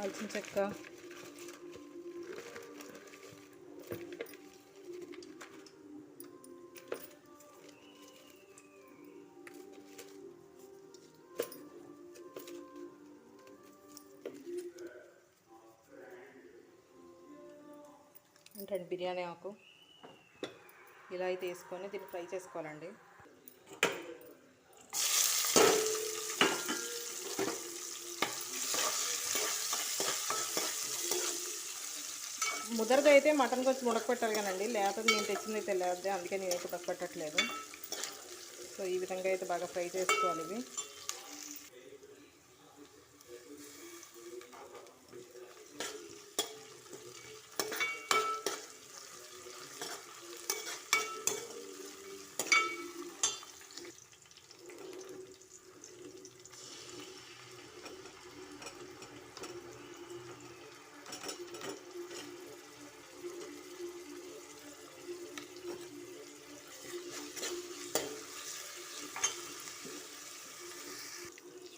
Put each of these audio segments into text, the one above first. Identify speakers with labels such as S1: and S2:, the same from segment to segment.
S1: దాల్చిన చెక్క, అంటే బిర్యానీ ఆకు ఇలా అయితే వేసుకొని దీన్ని ఫ్రై చేసుకోవాలండి. ముదరగా అయితే మటన్ కొంచెం ఉడకపెట్టాలి కానండి, లేకపోతే నేను తెచ్చింది అయితే లేదు, అందుకే నేనైతే ఉడకపెట్టట్లేదు. సో ఈ విధంగా అయితే బాగా ఫ్రై చేసుకోవాలి ఇవి.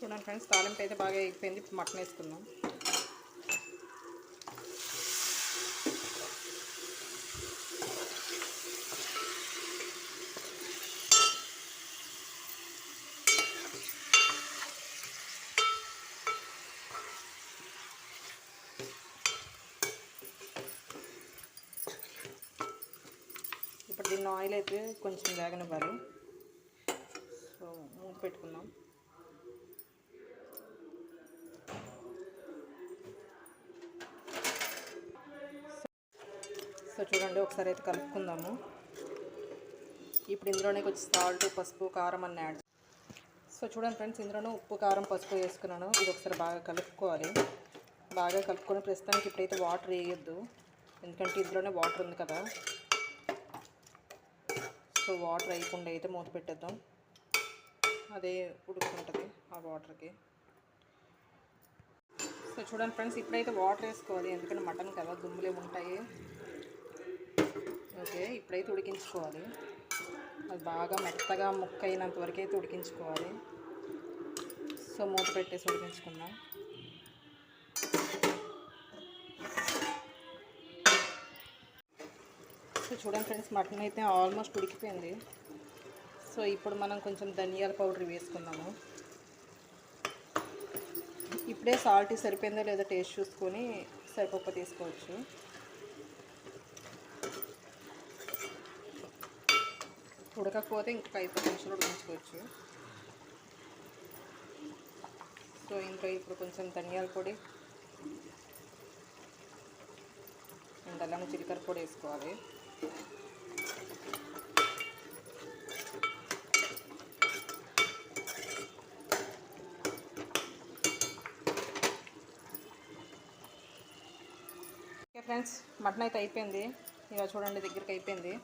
S1: చూడండి ఫ్రెండ్స్, తాలింపు అయితే బాగా ఎగిపోయింది. ఇప్పుడు మటన్ వేసుకుందాం. ఇప్పుడు దీన్ని ఆయిల్ అయితే కొంచెం వేగనివ్వాలి. సో మూత పెట్టుకుందాం. సో చూడండి, ఒకసారి అయితే కలుపుకుందాము. ఇప్పుడు ఇందులోనే కొంచెం సాల్ట్, పసుపు, కారం అన్నీ యాడ్. సో చూడండి ఫ్రెండ్స్, ఇందులోనే ఉప్పు, కారం, పసుపు వేసుకున్నాను. ఇది ఒకసారి బాగా కలుపుకోవాలి. బాగా కలుపుకొని ప్రస్తుతానికి ఇప్పుడైతే వాటర్ వేయొద్దు, ఎందుకంటే ఇందులోనే వాటర్ ఉంది కదా. సో వాటర్ వేయకుండా అయితే మూత పెట్టేద్దాం, అదే ఉడుకుంటుంది ఆ వాటర్కి. సో చూడండి ఫ్రెండ్స్, ఇప్పుడైతే వాటర్ వేసుకోవాలి, ఎందుకంటే మటన్ కదా దుమ్ములే ఉంటాయి. ఓకే, ఇప్పుడైతే ఉడికించుకోవాలి. అది బాగా మెత్తగా ముక్క అయినంత వరకు అయితే ఉడికించుకోవాలి. సో మూత పెట్టేసి ఉడికించుకుందాం. సో చూడండి ఫ్రెండ్స్, మటన్ అయితే ఆల్మోస్ట్ ఉడికిపోయింది. సో ఇప్పుడు మనం కొంచెం ధనియాల పౌడర్ వేసుకుందాము. ఇప్పుడే సాల్ట్ సరిపోయిందో లేదో టేస్ట్ చూసుకొని సరిపోక తీసుకోవచ్చు. ఉడకపోతే ఇంకొక 5 నిమిషాలు ఉడికించుకోవచ్చు. సో ఇంకా ఇప్పుడు కొంచెం ధనియాల పొడి అండ్ అలానే జీలకర్ర పొడి వేసుకోవాలి. ఓకే ఫ్రెండ్స్, మటన్ అయితే అయిపోయింది. ఇలా చూడండి, దగ్గరికి అయిపోయింది.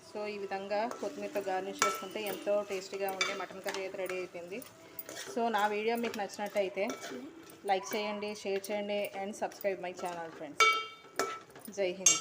S1: సో ఈ విధంగా కొత్తిమీరతో గార్నిష్ చేసుకుంటే ఎంతో టేస్టీగా ఉండే మటన్ కర్రీ అయితే రెడీ అయిపోయింది. సో నా వీడియో మీకు నచ్చినట్టయితే లైక్ చేయండి, షేర్ చేయండి and subscribe my channel friends. జై హింద్.